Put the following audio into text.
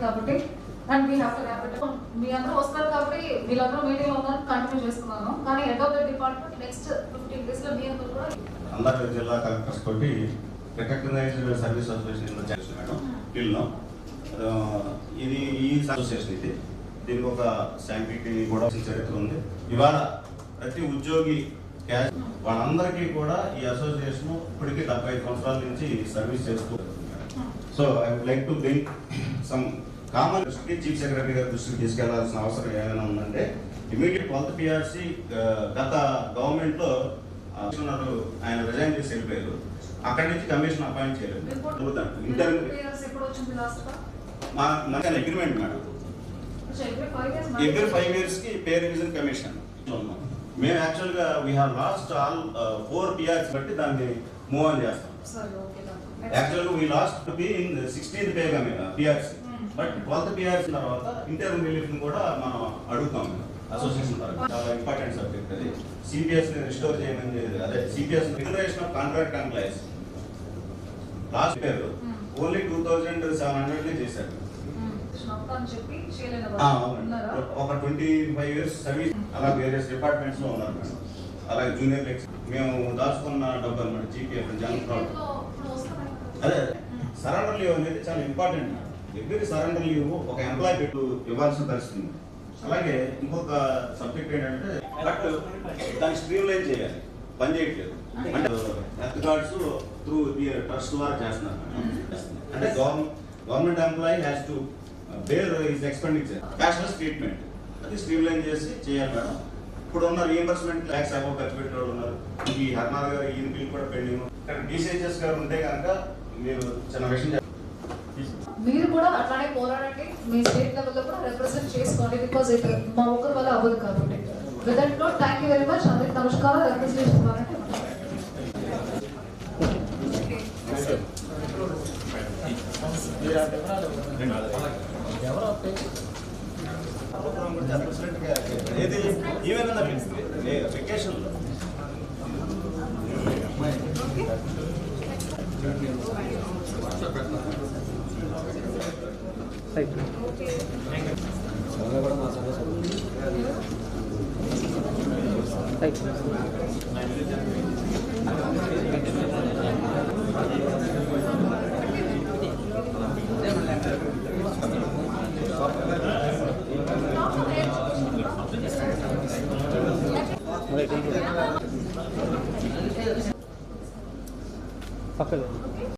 కాబట్టి and we have to wrap it up. మీ అందరూ వస్తారు కాబట్టి వీళ్ళందరూ మీటింగ్లో ఉన్నారు, కంటిన్యూ చేస్తున్నాను. కానీ head of the department next 15 days లో మీ అందరూ కూడా అందరు జిల్లా కలెక్టర్స్ తోటి రికగ్నైజ్డ్ సర్వీస్ అసోసియేషన్ చేస్తున్నాను ఢిల్లీలో. ఇది ఈ అసోసియేషన్ ఇది, దీనికి ఒక శాంక్టిటీ కూడా చరిత్ర ఉంది. ఇవాళ ప్రతి ఉద్యోగి వాళ్ళందరికీ కూడా ఈ అసోసియేషన్ ఇప్పటికీ 75 సంవత్సరాల నుంచి సర్వీస్ చేస్తూ. So I would like to bring some common chief secretary గారి దృష్టికి తీసుకెళ్లాల్సిన అవసరం ఏమైనా ఉందంటే, ఇమీడియట్ 12th PRC గత గవర్నమెంట్ లో ఆయన రిజైన్ చేసి వెళ్ళిపోయారు. అక్కడి నుంచి కమిషన్ అపాయింట్ చేయలేదు. అగ్రిమెంట్ మేడం, ఎవ్రీ 5 years కి పే రివిజన్ కమిషన్. మేము యాక్చువల్ గా we have lost all 4 PRs బట్టి దాన్ని మూవ్ ఆన్ చేస్తాం. యాక్చువల్ గా we last to be in 16th pay PRC, but 12th PRC తర్వాత ఇంటర్మ్ రిలీఫ్ ని కూడా మనం అడుగుతాం. అసోసియేషన్ చాలా ఇంపార్టెంట్ సబ్జెక్ట్ అది. సిపిఎస్ ని రిస్టోర్ చేయమని, అదే CPS reservation of contract employees last year only 2700 చేశారు. ఒక 25 years సర్వీస్ అలా వేరియస్ డిపార్ట్మెంట్స్ లో ఉన్నారు మేడం. అలాగే జూనియర్ మేము దాచుకున్న డబ్బు అనమాట జీపీఎఫ్ జనరల్. అదే సరెండర్ లీవ్ అనేది చాలా ఇంపార్టెంట్. ఎవ్రీ సరెండర్ లీవ్ ఒక ఎంప్లాయీ పెట్టు ఇవ్వాల్సిన పరిస్థితి. అలాగే ఇంకొక సబ్జెక్ట్ ఏంటంటే, బట్ దాన్ని స్ట్రీమ్ లైన్ చేయాలి, పని చేయట్లేదు. అంటే హెల్త్ కార్డ్స్ త్రూ ట్రస్ట్ ద్వారా చేస్తున్నారు. అంటే government employee has to bear his expenditure, cashless treatment, అది స్ట్రీమ్ లైన్ చేసి చేయాలి మేడం. ఇప్పుడు ఉన్న రీఎంబర్స్మెంట్ ట్యాక్స్ అబౌవ్ ఖర్చు పెట్టే వాళ్ళు ఉన్నారు. ఈ హర్నాథ్ గారు ఈయన బిల్ కూడా పెండింగ్. ఇక్కడ డిసిహెచ్ఎస్ గారు ఉంటే కనుక మీరు చిన్న విషయం మీరు కూడా అట్లానే పోరాడండి. మీ స్టేట్ లెవెల్లో కూడా రిప్రజెంట్ చేసుకోండి. బికాజ్ ఇట్ మా ఒక్కరి వల్ల అవ్వదు కాబట్టి. With that note thank you very much. అందరికి నమస్కారం. రిప్రజెంటేషన్ ఇవ్వాలంటే వెకేషన్ పక్కన